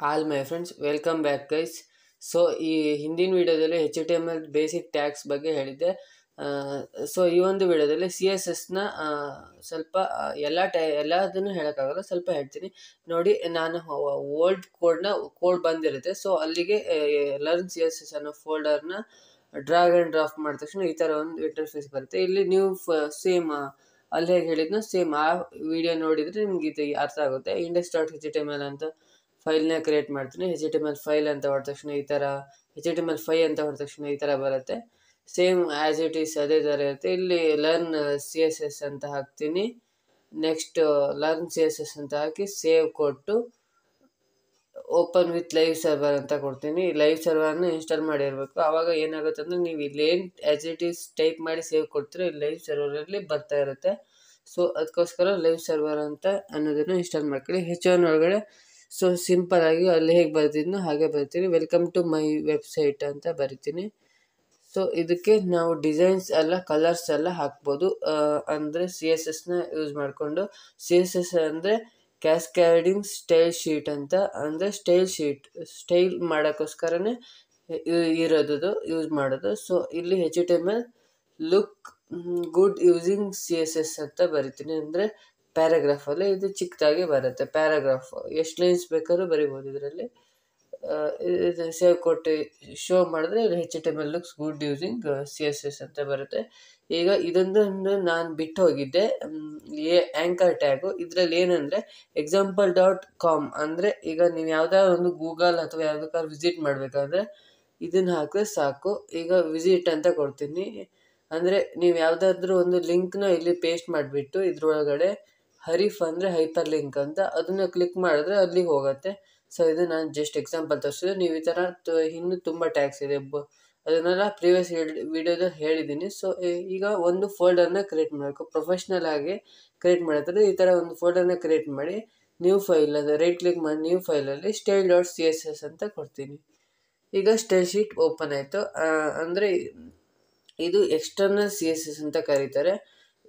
All my friends welcome back guys. So ಈ ಹಿಂದಿನ ವಿಡಿಯೋದಲ್ಲಿ HTML ಬೇಸಿಕ್ ಟ್ಯಾಗ್ಸ್ ಬಗ್ಗೆ ಹೇಳಿದ್ದೆ. ಸೊ ಈ ಒಂದು ವಿಡಿಯೋದಲ್ಲಿ CSSನ ಸ್ವಲ್ಪ ಎಲ್ಲದನ್ನು ಹೇಳೋಕ್ಕಾಗಲ್ಲ, ಸ್ವಲ್ಪ ಹೇಳ್ತೀನಿ ನೋಡಿ. ನಾನು ಓಲ್ಡ್ ಕೋಡ್ ಬಂದಿರುತ್ತೆ, ಸೊ ಅಲ್ಲಿಗೆ ಲರ್ನ್ CSS ಅನ್ನೋ ಫೋಲ್ಡರ್ನ ಡ್ರಾಗ್ ಆ್ಯಂಡ್ ಡ್ರಾಪ್ ಮಾಡಿದ ತಕ್ಷಣ ಈ ಥರ ಒಂದು ಇಂಟರ್ಫೇಸ್ ಬರುತ್ತೆ. ಇಲ್ಲಿ ನೀವು ಸೇಮ್ ಅಲ್ಲಿ ಹೇಗೆ ಹೇಳಿದ್ನೋ ಸೇಮ್ ಆ ವಿಡಿಯೋ ನೋಡಿದರೆ ನಿಮ್ಗೆ ಇದು ಅರ್ಥ ಆಗುತ್ತೆ. index.html ಅಂತ ಫೈಲ್ನ ಕ್ರಿಯೇಟ್ ಮಾಡ್ತೀನಿ. HTML ಫೈಲ್ ಅಂತ ಹೊಡೆದ ತಕ್ಷಣ ಈ ಥರ, HTML5 ಅಂತ ಹೊಡೆದ ತಕ್ಷಣ ಈ ಥರ ಬರುತ್ತೆ. ಸೇಮ್ ಆ್ಯಸ್ ಇಟ್ ಈಸ್ ಅದೇ ಥರ ಇರುತ್ತೆ. ಇಲ್ಲಿ ಲರ್ನ್ CSS ಅಂತ ಹಾಕ್ತೀನಿ. ನೆಕ್ಸ್ಟ್ ಲರ್ನ್ CSS ಅಂತ ಹಾಕಿ ಸೇವ್ ಕೊಟ್ಟು ಓಪನ್ ವಿತ್ ಲೈವ್ ಸರ್ವರ್ ಅಂತ ಕೊಡ್ತೀನಿ. ಲೈವ್ ಸರ್ವರ್ನ ಇನ್ಸ್ಟಾಲ್ ಮಾಡಿರಬೇಕು. ಆವಾಗ ಏನಾಗುತ್ತೆ ಅಂದರೆ ನೀವು ಇಲ್ಲೇನು ಆ್ಯಸ್ ಇಟ್ ಈಸ್ ಟೈಪ್ ಮಾಡಿ ಸೇವ್ ಕೊಡ್ತೀರೋ ಇಲ್ಲಿ ಲೈವ್ ಸರ್ವರಲ್ಲಿ ಬರ್ತಾ ಇರುತ್ತೆ. ಸೊ ಅದಕ್ಕೋಸ್ಕರ ಲೈವ್ ಸರ್ವರ್ ಅಂತ ಅನ್ನೋದನ್ನು ಇನ್ಸ್ಟಾಲ್ ಮಾಡ್ಕೊಳ್ಳಿ. H1 ಒಳಗಡೆ ಸೊ ಸಿಂಪಲ್ ಆಗಿ ಅಲ್ಲಿ ಹೇಗೆ ಬರ್ತಿದ್ನೋ ಹಾಗೆ ಬರ್ತೀನಿ. ವೆಲ್ಕಮ್ ಟು ಮೈ ವೆಬ್ಸೈಟ್ ಅಂತ ಬರಿತೀನಿ. ಸೊ ಇದಕ್ಕೆ ನಾವು ಡಿಸೈನ್ಸ್ ಎಲ್ಲ ಕಲರ್ಸ್ ಎಲ್ಲ ಹಾಕ್ಬೋದು. ಅಂದರೆ CSSನ ಯೂಸ್ ಮಾಡಿಕೊಂಡು. CSS ಅಂದರೆ ಕ್ಯಾಸ್ಕ್ಯಾಡಿಂಗ್ ಸ್ಟೈಲ್ ಶೀಟ್ ಅಂತ, ಅಂದರೆ ಸ್ಟೈಲ್ ಮಾಡೋಕ್ಕೋಸ್ಕರನೇ ಇರೋದು ಯೂಸ್ ಮಾಡೋದು. ಸೊ ಇಲ್ಲಿ HTML look good using CSS ಅಂತ ಬರಿತೀನಿ. ಅಂದರೆ ಪ್ಯಾರಾಗ್ರಾಫಲ್ಲಿ ಇದು ಚಿಕ್ಕದಾಗಿ ಬರುತ್ತೆ. ಪ್ಯಾರಾಗ್ರಾಫ್ ಎಷ್ಟು ಲೈನ್ಸ್ ಬೇಕಾದ್ರೂ ಬರಿಬೋದು ಇದರಲ್ಲಿ. ಇದು ಸೇವ್ ಕೊಟ್ಟು ಶೋ ಮಾಡಿದ್ರೆ ಇಲ್ಲಿ HTML looks good using CSS ಅಂತ ಬರುತ್ತೆ. ಈಗ ಇದೊಂದು ನಾನು ಬಿಟ್ಟು ಹೋಗಿದ್ದೆ, ಆ್ಯಂಕರ್ ಟ್ಯಾಗು. ಇದರಲ್ಲಿ ಏನಂದರೆ example.com ಅಂದರೆ ಈಗ ನೀವು ಯಾವುದಾದ್ರು ಒಂದು ಗೂಗಲ್ ಅಥವಾ ಯಾವುದಕ್ಕಾದ್ರು ವಿಸಿಟ್ ಮಾಡಬೇಕಾದ್ರೆ ಇದನ್ನು ಹಾಕಿದ್ರೆ ಸಾಕು. ಈಗ ವಿಸಿಟ್ ಅಂತ ಕೊಡ್ತೀನಿ. ಅಂದರೆ ನೀವು ಯಾವುದಾದ್ರೂ ಒಂದು ಲಿಂಕ್ನ ಇಲ್ಲಿ ಪೇಸ್ಟ್ ಮಾಡಿಬಿಟ್ಟು ಇದ್ರೊಳಗಡೆ ಹರಿಫ್ ಅಂದರೆ ಹೈಪರ್ ಲಿಂಕ್ ಅಂತ ಅದನ್ನು ಕ್ಲಿಕ್ ಮಾಡಿದ್ರೆ ಅಲ್ಲಿಗೆ ಹೋಗುತ್ತೆ. ಸೊ ಇದು ನಾನು ಜಸ್ಟ್ ಎಕ್ಸಾಂಪಲ್ ತೋರಿಸಿದೆ. ನೀವು ಈ ಥರ ಇನ್ನೂ ತುಂಬ ಟ್ಯಾಗ್ಸ್ ಇದೆ, ಅದನ್ನೆಲ್ಲ ಪ್ರೀವಿಯಸ್ ವಿಡಿಯೋದಲ್ಲಿ ಹೇಳಿದ್ದೀನಿ. ಸೊ ಈಗ ಒಂದು ಫೋಲ್ಡರ್ನ ಕ್ರಿಯೇಟ್ ಮಾಡಬೇಕು. ಪ್ರೊಫೆಷ್ನಲ್ ಆಗಿ ಕ್ರಿಯೇಟ್ ಮಾಡಿದ್ರೆ ಈ ಥರ ಒಂದು ಫೋಲ್ಡರ್ನ ಕ್ರಿಯೇಟ್ ಮಾಡಿ ನ್ಯೂ ಫೈಲ್ ಅದು ರೈಟ್ ಕ್ಲಿಕ್ ಮಾಡಿ ನ್ಯೂ ಫೈಲಲ್ಲಿ style.css ಅಂತ ಕೊಡ್ತೀನಿ. ಈಗ ಸ್ಟೈಲ್ ಶೀಟ್ ಓಪನ್ ಆಯಿತು. ಅಂದರೆ ಇದು ಎಕ್ಸ್ಟರ್ನಲ್ CSS ಅಂತ ಕರೀತಾರೆ.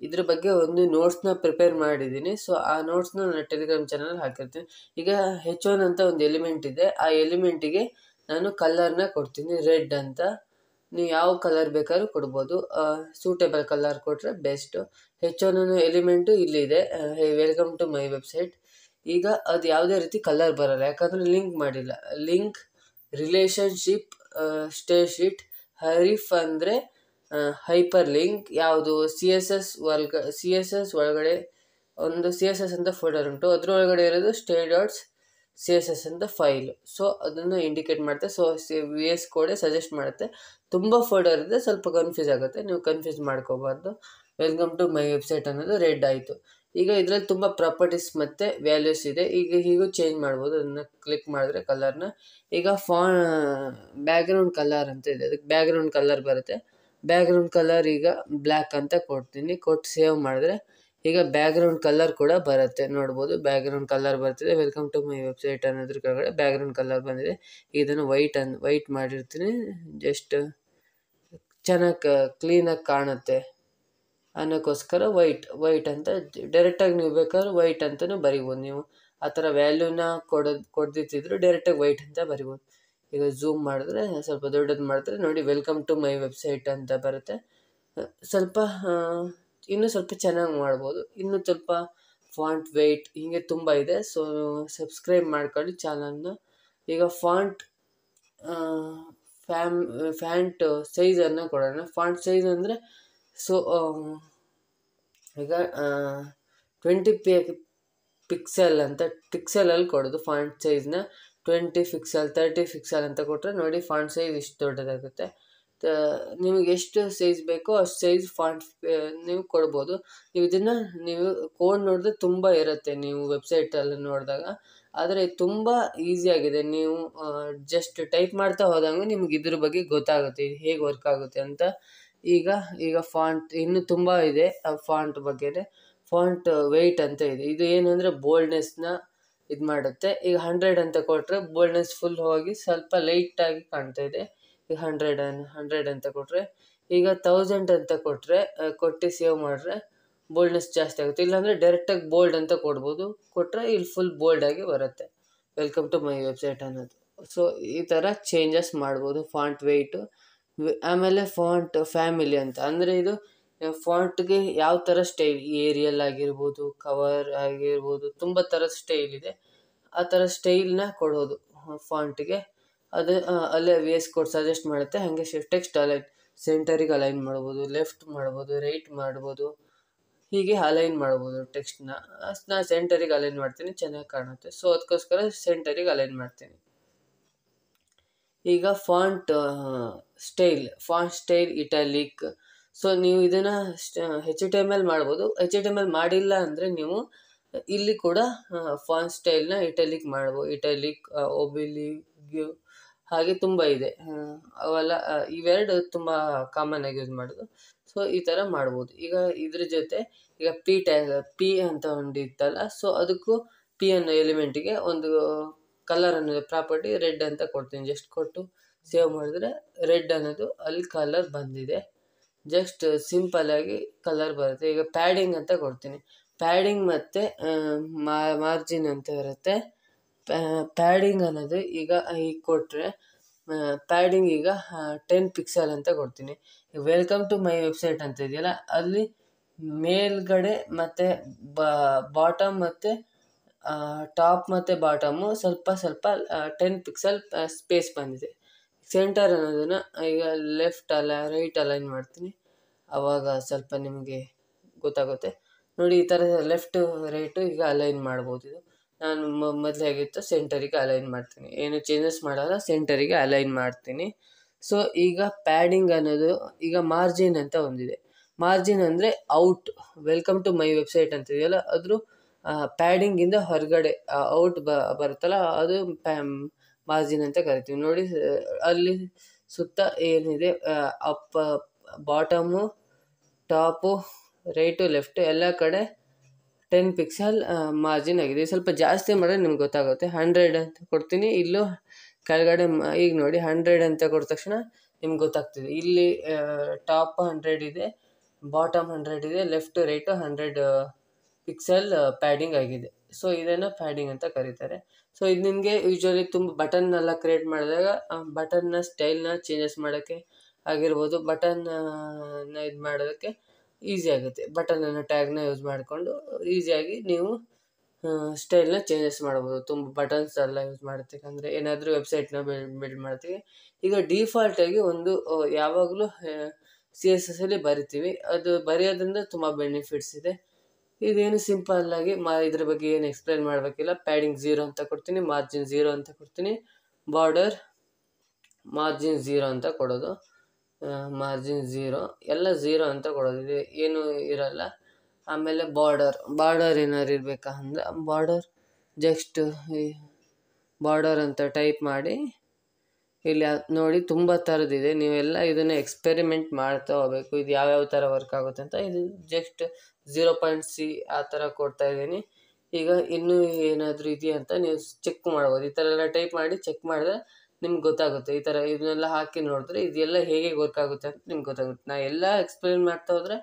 ಇದ್ರ ಬಗ್ಗೆ ಒಂದು ನೋಟ್ಸ್ನ ಪ್ರಿಪೇರ್ ಮಾಡಿದ್ದೀನಿ. ಸೊ ಆ ನೋಟ್ಸ್ನ ನನ್ನ ಟೆಲಿಗ್ರಾಮ್ ಚಾನಲ್ ಹಾಕಿರ್ತೀನಿ. ಈಗ H1 ಅಂತ ಒಂದು ಎಲಿಮೆಂಟ್ ಇದೆ. ಆ ಎಲಿಮೆಂಟಿಗೆ ನಾನು ಕಲರ್ನ ಕೊಡ್ತೀನಿ ರೆಡ್ ಅಂತ. ನೀವು ಯಾವ ಕಲರ್ ಬೇಕಾದ್ರೂ ಕೊಡ್ಬೋದು. ಸೂಟೇಬಲ್ ಕಲರ್ ಕೊಟ್ಟರೆ ಬೆಸ್ಟು. H1 ಅನ್ನೋ ಎಲಿಮೆಂಟು ಇಲ್ಲಿದೆ, ವೆಲ್ಕಮ್ ಟು ಮೈ ವೆಬ್ಸೈಟ್. ಈಗ ಅದು ಯಾವುದೇ ರೀತಿ ಕಲರ್ ಬರೋಲ್ಲ, ಯಾಕಂದರೆ ಲಿಂಕ್ ಮಾಡಿಲ್ಲ. ಲಿಂಕ್ ರಿಲೇಷನ್ಶಿಪ್ ಸ್ಟೈಲ್ ಶೀಟ್ ಹರಿಫ್ ಅಂದರೆ ಹೈಪರ್ ಲಿಂಕ್. ಯಾವುದು CSS ಒಳಗಡೆ ಒಂದು CSS ಅಂತ ಫೋಲ್ಡರ್ ಉಂಟು, ಅದರೊಳಗಡೆ ಇರೋದು style.css ಅಂತ ಫೈಲ್. ಸೊ ಅದನ್ನು ಇಂಡಿಕೇಟ್ ಮಾಡುತ್ತೆ. ಸೊ VS ಕೋಡೆ ಸಜೆಸ್ಟ್ ಮಾಡುತ್ತೆ. ತುಂಬ ಫೋಲ್ಡರ್ ಇದೆ, ಸ್ವಲ್ಪ ಕನ್ಫ್ಯೂಸ್ ಆಗುತ್ತೆ, ನೀವು ಕನ್ಫ್ಯೂಸ್ ಮಾಡ್ಕೋಬಾರ್ದು. ವೆಲ್ಕಮ್ ಟು ಮೈ ವೆಬ್ಸೈಟ್ ಅನ್ನೋದು ರೆಡ್ ಆಯಿತು. ಈಗ ಇದರಲ್ಲಿ ತುಂಬ ಪ್ರಾಪರ್ಟೀಸ್ ಮತ್ತು ವ್ಯಾಲ್ಯೂಸ್ ಇದೆ. ಈಗ ಹೀಗೂ ಚೇಂಜ್ ಮಾಡ್ಬೋದು. ಅದನ್ನು ಕ್ಲಿಕ್ ಮಾಡಿದ್ರೆ ಕಲರ್ನ. ಈಗ ಬ್ಯಾಕ್ಗ್ರೌಂಡ್ ಕಲರ್ ಅಂತ ಇದೆ, ಅದಕ್ಕೆ ಬ್ಯಾಕ್ಗ್ರೌಂಡ್ ಕಲರ್ ಬರುತ್ತೆ. ಬ್ಯಾಕ್ಗ್ರೌಂಡ್ ಕಲರ್ ಈಗ ಬ್ಲ್ಯಾಕ್ ಅಂತ ಕೊಡ್ತೀನಿ. ಕೊಟ್ಟು ಸೇವ್ ಮಾಡಿದ್ರೆ ಈಗ ಬ್ಯಾಕ್ಗ್ರೌಂಡ್ ಕಲರ್ ಕೂಡ ಬರುತ್ತೆ, ನೋಡ್ಬೋದು. ಬ್ಯಾಕ್ಗ್ರೌಂಡ್ ಕಲರ್ ಬರ್ತಿದೆ. ವೆಲ್ಕಮ್ ಟು ಮೈ ವೆಬ್ಸೈಟ್ ಅನ್ನೋದ್ರ ಕೆಳಗಡೆ ಬ್ಯಾಕ್ಗ್ರೌಂಡ್ ಕಲರ್ ಬಂದಿದೆ. ಇದನ್ನು ವೈಟ್ ಮಾಡಿರ್ತೀನಿ, ಜಸ್ಟ್ ಚೆನ್ನಾಗಿ ಕ್ಲೀನಾಗಿ ಕಾಣುತ್ತೆ ಅನ್ನೋಕ್ಕೋಸ್ಕರ ವೈಟ್ ಅಂತ. ಡೈರೆಕ್ಟಾಗಿ ನೀವು ಬೇಕಾದ್ರೆ ವೈಟ್ ಅಂತಲೂ ಬರಿಬೋದು. ನೀವು ಆ ಥರ ವ್ಯಾಲ್ಯೂನ ಕೊಡ್ದಿತ್ತಿದ್ರು ಡೈರೆಕ್ಟಾಗಿ ವೈಟ್ ಅಂತ ಬರಿಬೋದು. ಈಗ ಝೂಮ್ ಮಾಡಿದ್ರೆ ಸ್ವಲ್ಪ ದೊಡ್ಡದು ಮಾಡಿದ್ರೆ ನೋಡಿ ವೆಲ್ಕಮ್ ಟು ಮೈ ವೆಬ್ಸೈಟ್ ಅಂತ ಬರುತ್ತೆ. ಸ್ವಲ್ಪ ಇನ್ನೂ ಸ್ವಲ್ಪ ಚೆನ್ನಾಗಿ ಮಾಡ್ಬೋದು. ಇನ್ನೂ ಸ್ವಲ್ಪ ಫಾಂಟ್ ವೆಯ್ಟ್ ಹೀಗೆ ತುಂಬ ಇದೆ. ಸೊ ಸಬ್ಸ್ಕ್ರೈಬ್ ಮಾಡ್ಕೊಳ್ಳಿ ಚಾನಲ್ನ. ಈಗ ಫಾಂಟ್ ಸೈಜನ್ನು ಕೊಡೋಣ. ಫಾಂಟ್ ಸೈಜ್ ಅಂದರೆ ಸೊ ಈಗ 20 ಪಿಕ್ಸೆಲ್ ಅಂತ ಪಿಕ್ಸೆಲಲ್ಲಿ ಕೊಡೋದು ಫಾಂಟ್ ಸೈಜ್ನ. 20 ಪಿಕ್ಸೆಲ್ 30 ಪಿಕ್ಸೆಲ್ ಅಂತ ಕೊಟ್ಟರೆ ನೋಡಿ ಫಾಂಟ್ ಸೈಜ್ ಇಷ್ಟು ದೊಡ್ಡದಾಗುತ್ತೆ. ನಿಮಗೆ ಎಷ್ಟು ಸೈಜ್ ಬೇಕೋ ಅಷ್ಟು ಸೈಜ್ ಫಾಂಟ್ ನೀವು ಕೊಡ್ಬೋದು. ನೀವು ಇದನ್ನು ನೀವು ಕೋಡ್ ನೋಡಿದ್ರೆ ತುಂಬ ಇರುತ್ತೆ ನೀವು ವೆಬ್ಸೈಟಲ್ಲಿ ನೋಡಿದಾಗ, ಆದರೆ ತುಂಬ ಈಸಿಯಾಗಿದೆ. ನೀವು ಜಸ್ಟ್ ಟೈಪ್ ಮಾಡ್ತಾ ಹೋದಂಗೆ ನಿಮ್ಗೆ ಇದ್ರ ಬಗ್ಗೆ ಗೊತ್ತಾಗುತ್ತೆ ಹೇಗೆ ವರ್ಕ್ ಆಗುತ್ತೆ ಅಂತ. ಈಗ ಫಾಂಟ್ ಇನ್ನೂ ತುಂಬ ಇದೆ. ಫಾಂಟ್ ಬಗ್ಗೆನೇ ಫಾಂಟ್ ವೆಯ್ಟ್ ಅಂತ ಇದೆ. ಇದು ಏನಂದರೆ ಬೋಲ್ಡ್ನೆಸ್ನ ಇದು ಮಾಡುತ್ತೆ. ಈಗ 100 ಅಂತ ಕೊಟ್ಟರೆ ಬೋಲ್ಡ್ನೆಸ್ ಫುಲ್ ಹೋಗಿ ಸ್ವಲ್ಪ ಲೈಟಾಗಿ ಕಾಣ್ತಾ ಇದೆ. ಈಗ 100 ಅಂತ ಕೊಟ್ಟರೆ, ಈಗ 1000 ಅಂತ ಕೊಟ್ಟು ಸೇವ್ ಮಾಡಿದ್ರೆ ಬೋಲ್ಡ್ನೆಸ್ ಜಾಸ್ತಿ ಆಗುತ್ತೆ. ಇಲ್ಲಾಂದರೆ ಡೈರೆಕ್ಟಾಗಿ ಬೋಲ್ಡ್ ಅಂತ ಕೊಡ್ಬೋದು. ಕೊಟ್ಟರೆ ಇಲ್ಲಿ ಫುಲ್ ಬೋಲ್ಡಾಗಿ ಬರುತ್ತೆ. ವೆಲ್ಕಮ್ ಟು ಮೈ ವೆಬ್ಸೈಟ್ ಅನ್ನೋದು. ಸೊ ಈ ಥರ ಚೇಂಜಸ್ ಮಾಡ್ಬೋದು ಫಾಂಟ್ ವೆಯ್ಟು. ಆಮೇಲೆ ಫಾಂಟ್ ಫ್ಯಾಮಿಲಿ ಅಂತ ಅಂದರೆ ಇದು ಫಾಂಟ್ಗೆ ಯಾವ ಥರ ಸ್ಟೈಲ್, ಏರಿಯಲ್ ಆಗಿರ್ಬೋದು, ಕವರ್ ಆಗಿರ್ಬೋದು, ತುಂಬ ಥರದ ಸ್ಟೈಲ್ ಇದೆ. ಆ ಥರ ಸ್ಟೈಲ್ನ ಕೊಡೋದು ಫಾಂಟ್ಗೆ. ಅದು ಅಲ್ಲೇ ವಿ ಎಸ್ ಕೋಡ್ ಸಜೆಸ್ಟ್ ಮಾಡುತ್ತೆ. ಹಾಗೆ ಟೆಕ್ಸ್ಟ್ ಅಲೈನ್, ಸೆಂಟರಿಗೆ ಅಲೈನ್ ಮಾಡ್ಬೋದು, ಲೆಫ್ಟ್ ಮಾಡ್ಬೋದು, ರೈಟ್ ಮಾಡ್ಬೋದು, ಹೀಗೆ ಅಲೈನ್ ಮಾಡ್ಬೋದು ಟೆಕ್ಸ್ಟ್ನ. ನಾನು ಸೆಂಟರಿಗೆ ಅಲೈನ್ ಮಾಡ್ತೀನಿ, ಚೆನ್ನಾಗಿ ಕಾಣುತ್ತೆ. ಸೊ ಅದಕ್ಕೋಸ್ಕರ ಸೆಂಟರಿಗೆ ಅಲೈನ್ ಮಾಡ್ತೀನಿ. ಈಗ ಫಾಂಟ್ ಸ್ಟೈಲ್ ಇಟಾಲಿಕ್. ಸೊ ನೀವು ಇದನ್ನು HTML ಮಾಡ್ಬೋದು. HTML ಮಾಡಿಲ್ಲ ಅಂದರೆ ನೀವು ಇಲ್ಲಿ ಕೂಡ ಫಾಂಟ್ ಸ್ಟೈಲ್ನ ಇಟಾಲಿಕ್ ಮಾಡ್ಬೋದು. ಇಟಾಲಿಕ್, ಒಬಿಲಿಗ್, ಹಾಗೆ ತುಂಬ ಇದೆ. ಅವೆಲ್ಲ ಇವೆರಡು ತುಂಬ ಕಾಮನ್ ಆಗಿ ಯೂಸ್ ಮಾಡೋದು. ಸೊ ಈ ಥರ ಮಾಡ್ಬೋದು. ಈಗ ಇದ್ರ ಜೊತೆ ಈಗ ಪಿ ಅಂತ ಒಂದು ಇತ್ತಲ್ಲ, ಸೊ ಅದಕ್ಕೂ ಪಿ ಅನ್ನೋ ಎಲಿಮೆಂಟಿಗೆ ಒಂದು ಕಲರ್ ಅನ್ನೋದು ಪ್ರಾಪರ್ಟಿ ರೆಡ್ ಅಂತ ಕೊಡ್ತೀನಿ. ಜಸ್ಟ್ ಕೊಟ್ಟು ಸೇವ್ ಮಾಡಿದ್ರೆ ರೆಡ್ ಅನ್ನೋದು ಅಲ್ಲಿ ಕಲರ್ ಬಂದಿದೆ. ಜಸ್ಟ್ ಸಿಂಪಲ್ಲಾಗಿ ಕಲರ್ ಬರುತ್ತೆ. ಈಗ ಪ್ಯಾಡಿಂಗ್ ಅಂತ ಕೊಡ್ತೀನಿ. ಪ್ಯಾಡಿಂಗ್ ಮತ್ತು ಮಾರ್ಜಿನ್ ಅಂತ ಇರುತ್ತೆ. ಪ್ಯಾಡಿಂಗ್ ಅನ್ನೋದು ಈಗ ಕೊಟ್ಟರೆ ಪ್ಯಾಡಿಂಗ್ ಈಗ 10 ಪಿಕ್ಸೆಲ್ ಅಂತ ಕೊಡ್ತೀನಿ. ವೆಲ್ಕಮ್ ಟು ಮೈ ವೆಬ್ಸೈಟ್ ಅಂತ ಇದೆಯಲ್ಲ, ಅಲ್ಲಿ ಮೇಲ್ಗಡೆ ಮತ್ತು ಬಾಟಮ್ ಮತ್ತು ಟಾಪ್ ಮತ್ತು ಬಾಟಮು ಸ್ವಲ್ಪ 10 ಪಿಕ್ಸೆಲ್ ಸ್ಪೇಸ್ ಬಂದಿದೆ. ಸೆಂಟರ್ ಅನ್ನೋದನ್ನು ಈಗ ರೈಟ್ ಅಲೈನ್ ಮಾಡ್ತೀನಿ. ಆವಾಗ ಸ್ವಲ್ಪ ನಿಮಗೆ ಗೊತ್ತಾಗುತ್ತೆ ನೋಡಿ. ಈ ಥರ ಲೆಫ್ಟ್ ರೈಟು ಈಗ ಅಲೈನ್ ಮಾಡ್ಬೋದು. ಇದು ನಾನು ಮೊದಲು ಹೇಗಿತ್ತು ಸೆಂಟರಿಗೆ ಅಲೈನ್ ಮಾಡ್ತೀನಿ, ಏನು ಚೇಂಜಸ್ ಮಾಡಲ್ಲ, ಸೆಂಟರಿಗೆ ಅಲೈನ್ ಮಾಡ್ತೀನಿ. ಸೊ ಈಗ ಪ್ಯಾಡಿಂಗ್ ಅನ್ನೋದು ಈಗ ಮಾರ್ಜಿನ್ ಅಂತ ಒಂದಿದೆ. ಮಾರ್ಜಿನ್ ಅಂದರೆ out, welcome to my website ಅಂತ ಇದೆಯಲ್ಲ, ಅದ್ರ ಪ್ಯಾಡಿಂಗಿಂದ ಹೊರಗಡೆ ಔಟ್ ಬರುತ್ತಲ್ಲ, ಅದು ಮಾರ್ಜಿನ್ ಅಂತ ಕರಿತೀವಿ. ನೋಡಿ ಅಲ್ಲಿ ಸುತ್ತ ಏನಿದೆ, up, bottom, top, right, left ಎಲ್ಲ ಕಡೆ 10 ಪಿಕ್ಸೆಲ್ ಮಾರ್ಜಿನ್ ಆಗಿದೆ. ಸ್ವಲ್ಪ ಜಾಸ್ತಿ ಮಾಡಿದ್ರೆ ನಿಮ್ಗೆ ಗೊತ್ತಾಗುತ್ತೆ. 100 ಅಂತ ಕೊಡ್ತೀನಿ. ಇಲ್ಲೂ ಕೆಳಗಡೆ ಈಗ ನೋಡಿ 100 ಅಂತ ಕೊಟ್ಟ ತಕ್ಷಣ ನಿಮ್ಗೆ ಗೊತ್ತಾಗ್ತಿದೆ. ಇಲ್ಲಿ ಟಾಪ್ 100 ಇದೆ, ಬಾಟಮ್ 100 ಇದೆ, ಲೆಫ್ಟ್ ರೈಟು 100 ಪಿಕ್ಸೆಲ್ ಪ್ಯಾಡಿಂಗ್ ಆಗಿದೆ. ಸೊ ಇದನ್ನು ಪ್ಯಾಡಿಂಗ್ ಅಂತ ಕರೀತಾರೆ. ಸೊ ಇದು ನಿಮಗೆ ಯೂಶ್ವಲಿ ತುಂಬ ಬಟನ್ನೆಲ್ಲ ಕ್ರಿಯೇಟ್ ಮಾಡಿದಾಗ ಬಟನ್ನ ಸ್ಟೈಲ್ನ ಚೇಂಜಸ್ ಮಾಡೋಕ್ಕೆ ಆಗಿರ್ಬೋದು, ಬಟನ್ನ ಇದು ಮಾಡೋದಕ್ಕೆ ಈಸಿ ಆಗುತ್ತೆ. ಬಟನನ್ನು ಟ್ಯಾಗ್ನ ಯೂಸ್ ಮಾಡಿಕೊಂಡು ಈಸಿಯಾಗಿ ನೀವು ಸ್ಟೈಲ್ನ ಚೇಂಜಸ್ ಮಾಡ್ಬೋದು. ತುಂಬ ಬಟನ್ಸ್ ಎಲ್ಲ ಯೂಸ್ ಮಾಡ್ತಕ್ಕಂದರೆ ಏನಾದರೂ ವೆಬ್ಸೈಟ್ನ ಬಿಲ್ಡ್ ಮಾಡ್ತೀವಿ. ಈಗ ಡಿಫಾಲ್ಟಾಗಿ ಒಂದು ಯಾವಾಗಲೂ CSSಲ್ಲಿ ಬರಿತೀವಿ. ಅದು ಬರೆಯೋದ್ರಿಂದ ತುಂಬ ಬೆನಿಫಿಟ್ಸ್ ಇದೆ. ಇದೇನು ಸಿಂಪಲ್ಲಾಗಿ ಇದ್ರ ಬಗ್ಗೆ ಏನು ಎಕ್ಸ್ಪ್ಲೈನ್ ಮಾಡಬೇಕಿಲ್ಲ. ಪ್ಯಾಡಿಂಗ್ 0 ಅಂತ ಕೊಡ್ತೀನಿ, ಮಾರ್ಜಿನ್ 0 ಅಂತ ಕೊಡ್ತೀನಿ, ಬಾರ್ಡರ್ ಮಾರ್ಜಿನ್ 0 ಅಂತ ಕೊಡೋದು, ಮಾರ್ಜಿನ್ 0 ಎಲ್ಲ 0 ಅಂತ ಕೊಡೋದು, ಇದು ಏನು ಇರಲ್ಲ. ಆಮೇಲೆ ಬಾರ್ಡರ್ ಏನಾದ್ರು ಇರಬೇಕಾ ಅಂದರೆ ಬಾರ್ಡರ್ ಜಸ್ಟ್ ಬಾರ್ಡರ್ ಅಂತ ಟೈಪ್ ಮಾಡಿ ಇಲ್ಲಿ ನೋಡಿ ತುಂಬ ಥರದ್ದಿದೆ. ನೀವೆಲ್ಲ ಇದನ್ನು ಎಕ್ಸ್ಪೆರಿಮೆಂಟ್ ಮಾಡ್ತಾ ಹೋಗಬೇಕು, ಇದು ಯಾವ್ಯಾವ ಥರ ವರ್ಕ್ ಆಗುತ್ತೆ ಅಂತ. ಇದು ಜಸ್ಟ್ 0.C ಆ ಥರ ಕೊಡ್ತಾ ಇದ್ದೀನಿ. ಈಗ ಇನ್ನೂ ಏನಾದರೂ ಇದೆಯಾ ಅಂತ ನೀವು ಚೆಕ್ ಮಾಡ್ಬೋದು. ಈ ಥರ ಎಲ್ಲ ಟೈಪ್ ಮಾಡಿ ಚೆಕ್ ಮಾಡಿದ್ರೆ ನಿಮ್ಗೆ ಗೊತ್ತಾಗುತ್ತೆ. ಈ ಥರ ಇದನ್ನೆಲ್ಲ ಹಾಕಿ ನೋಡಿದ್ರೆ ಇದೆಲ್ಲ ಹೇಗೆ ವರ್ಕ್ ಆಗುತ್ತೆ ಅಂತ ನಿಮ್ಗೆ ಗೊತ್ತಾಗುತ್ತೆ. ನಾ ಎಲ್ಲ ಎಕ್ಸ್ಪ್ಲೇನ್ ಮಾಡ್ತಾ ಹೋದರೆ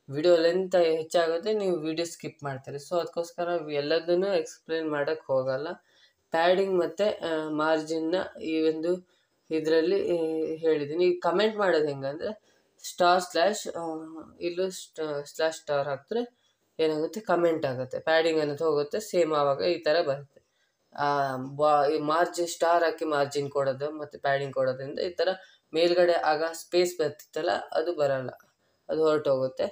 ವಿಡಿಯೋ ಲೆಂತ್ ಹೆಚ್ಚಾಗುತ್ತೆ, ನೀವು ವಿಡಿಯೋ ಸ್ಕಿಪ್ ಮಾಡ್ತೀರಿ. ಸೊ ಅದಕ್ಕೋಸ್ಕರ ಎಲ್ಲದನ್ನೂ ಎಕ್ಸ್ಪ್ಲೇನ್ ಮಾಡೋಕ್ಕೆ ಹೋಗಲ್ಲ. ಪ್ಯಾಡಿಂಗ್ ಮತ್ತು ಮಾರ್ಜಿನ್ನ ಈ ಒಂದು ಇದರಲ್ಲಿ ಹೇಳಿದ್ದೀನಿ. ಈಗ ಕಮೆಂಟ್ ಮಾಡೋದು ಹೆಂಗಂದರೆ ಇಲ್ಲೂ ಸ್ಟಾರ್ ಹಾಕಿದ್ರೆ ಏನಾಗುತ್ತೆ, ಕಮೆಂಟ್ ಆಗುತ್ತೆ, ಪ್ಯಾಡಿಂಗ್ ಅನ್ನೋದು ಹೋಗುತ್ತೆ, ಸೇಮ್ ಆವಾಗ ಈ ಥರ ಬರುತ್ತೆ. ಮಾರ್ಜಿನ್ ಸ್ಟಾರ್ ಹಾಕಿ ಮಾರ್ಜಿನ್ ಕೊಡೋದು ಮತ್ತು ಪ್ಯಾಡಿಂಗ್ ಕೊಡೋದ್ರಿಂದ ಈ ಥರ ಮೇಲ್ಗಡೆ ಆಗ ಸ್ಪೇಸ್ ಬರ್ತಿತ್ತಲ್ಲ, ಅದು ಬರೋಲ್ಲ, ಅದು ಹೊರಟೋಗುತ್ತೆ.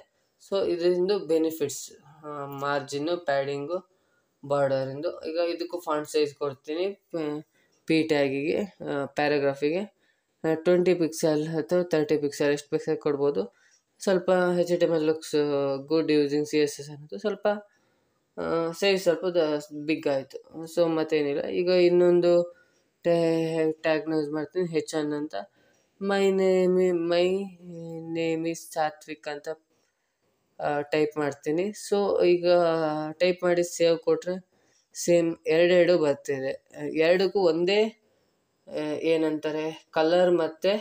ಸೊ ಇದರಿಂದ ಬೆನಿಫಿಟ್ಸ್ ಮಾರ್ಜಿನ್ನು, ಪ್ಯಾಡಿಂಗು, ಬಾರ್ಡರಿಂದು. ಈಗ ಇದಕ್ಕೂ ಫಾಂಟ್ ಸೈಜ್ ಕೊಡ್ತೀನಿ. ಪಿ ಟ್ಯಾಗಿಗೆ ಪ್ಯಾರಾಗ್ರಾಫಿಗೆ 20 ಪಿಕ್ಸೆಲ್ ಅಥವಾ 30 ಪಿಕ್ಸೆಲ್ ಎಷ್ಟು ಪಿಕ್ಸೆಲ್ ಕೊಡ್ಬೋದು. ಸ್ವಲ್ಪ HTML looks good using CSS ಅನ್ನೋದು ಸ್ವಲ್ಪ ಸೈಜ್ ಸ್ವಲ್ಪ ಬಿಗ್ ಆಯಿತು. ಸೊ ಮತ್ತೇನಿಲ್ಲ. ಈಗ ಇನ್ನೊಂದು ಟ್ಯಾಗ್ನ ಯೂಸ್ ಮಾಡ್ತೀನಿ, HN ಅಂತ. ಮೈ ನೇಮ್ ಈಸ್ ಸಾತ್ವಿಕ್ ಅಂತ ಟೈಪ್ ಮಾಡ್ತೀನಿ. ಸೊ ಈಗ ಟೈಪ್ ಮಾಡಿ ಸೇವ್ ಕೊಟ್ಟರೆ ಸೇಮ್ ಎರಡೆರಡು ಬರ್ತಿದೆ. ಎರಡಕ್ಕೂ ಒಂದೇ ಏನಂತಾರೆ ಕಲರ್ ಮತ್ತು